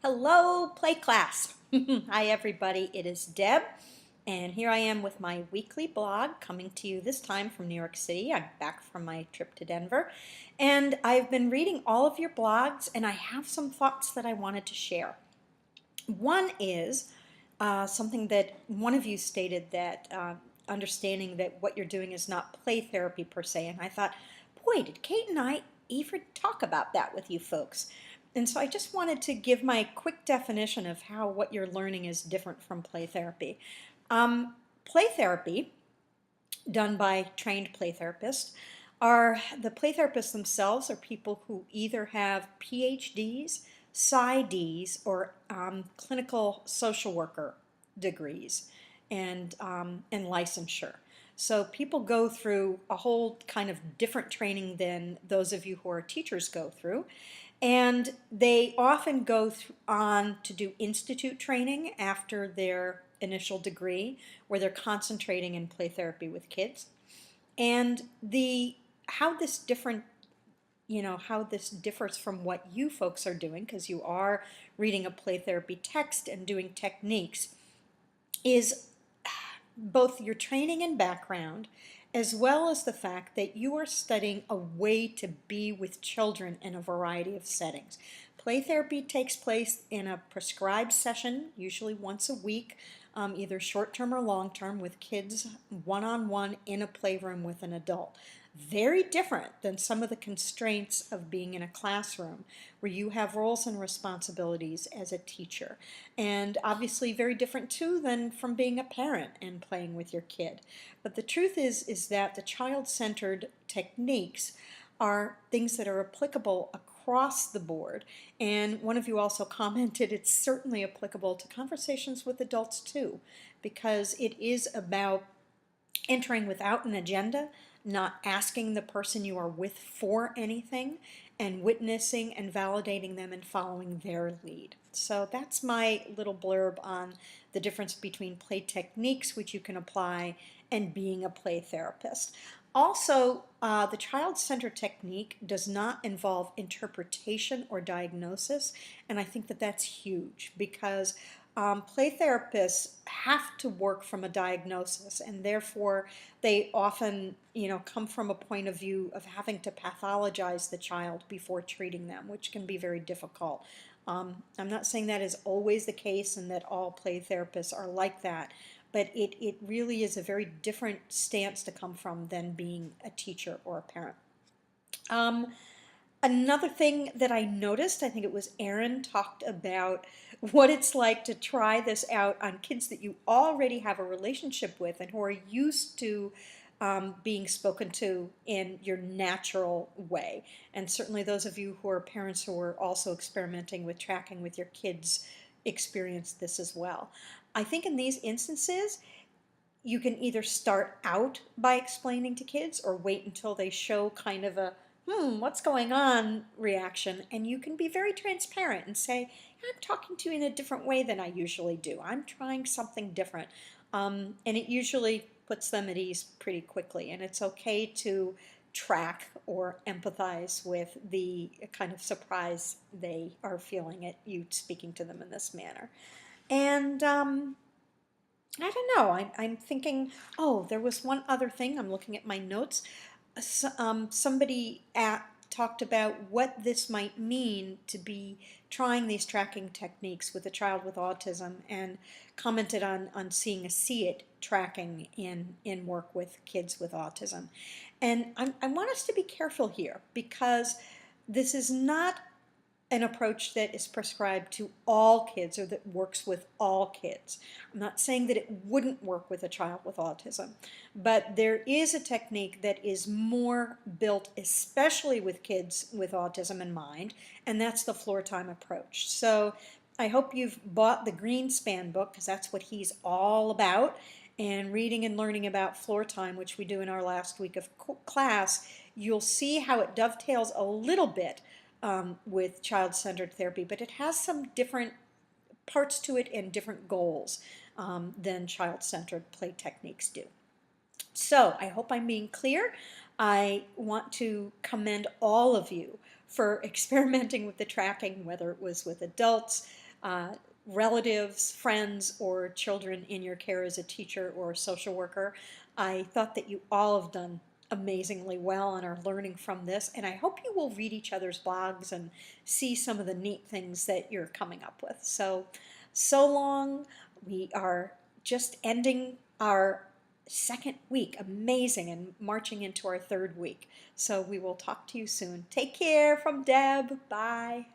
Hello, play class. Hi, everybody. It is Deb, and here I am with my weekly blog coming to you this time from New York City. I'm back from my trip to Denver, and I've been reading all of your blogs, and I have some thoughts that I wanted to share. One is something that one of you stated that understanding that what you're doing is not play therapy per se, and I thought, boy, did Kate and I even talk about that with you folks? And so I just wanted to give my quick definition of how what you're learning is different from play therapy. Play therapy, done by trained play therapists, are the play therapists themselves are people who either have PhDs, PsyDs, or clinical social worker degrees and licensure. So people go through a whole kind of different training than those of you who are teachers go through. And they often go on to do institute training after their initial degree, where they're concentrating in play therapy with kids. And the how this different how this differs from what you folks are doing, because you are reading a play therapy text and doing techniques, is both your training and background, as well as the fact that you are studying a way to be with children in a variety of settings. Play therapy takes place in a prescribed session, usually once a week, either short-term or long-term, with kids one-on-one in a playroom with an adult. Very different than some of the constraints of being in a classroom where you have roles and responsibilities as a teacher. And obviously very different too than from being a parent and playing with your kid. But the truth is that the child-centered techniques are things that are applicable across the board. And one of you also commented it's certainly applicable to conversations with adults too, because it is about entering without an agenda, not asking the person you are with for anything, and witnessing and validating them and following their lead. So that's my little blurb on the difference between play techniques, which you can apply, and being a play therapist. Also, the child-centered technique does not involve interpretation or diagnosis, and I think that that's huge because play therapists have to work from a diagnosis, and therefore they often, come from a point of view of having to pathologize the child before treating them, which can be very difficult. I'm not saying that is always the case and that all play therapists are like that, but it really is a very different stance to come from than being a teacher or a parent. Um, Another thing that I noticed, I think it was Erin talked about what it's like to try this out on kids that you already have a relationship with and who are used to being spoken to in your natural way. And certainly those of you who are parents who are also experimenting with tracking with your kids experience this as well. I think in these instances, you can either start out by explaining to kids or wait until they show kind of a what's going on reaction, and you can be very transparent and say, I'm talking to you in a different way than I usually do. I'm trying something different. And it usually puts them at ease pretty quickly, and it's okay to track or empathize with the kind of surprise they are feeling at you speaking to them in this manner. And I don't know. I'm thinking, oh, there was one other thing. I'm looking at my notes. Somebody talked about what this might mean to be trying these tracking techniques with a child with autism and commented on seeing a see it tracking in work with kids with autism. And I want us to be careful here because this is not an approach that is prescribed to all kids or that works with all kids. I'm not saying that it wouldn't work with a child with autism, but there is a technique that is more built especially with kids with autism in mind, and that's the floor time approach. So I hope you've bought the Greenspan book because that's what he's all about, and reading and learning about floor time, which we do in our last week of class. You'll see how it dovetails a little bit with child-centered therapy, but it has some different parts to it and different goals than child-centered play techniques do. So I hope I'm being clear. I want to commend all of you for experimenting with the tracking, whether it was with adults, relatives, friends, or children in your care as a teacher or a social worker. I thought that you all have done amazingly well and are learning from this, and I hope you will read each other's blogs and see some of the neat things that you're coming up with. So long. We are just ending our second week, amazing, and marching into our third week. So we will talk to you soon. Take care from Deb. Bye.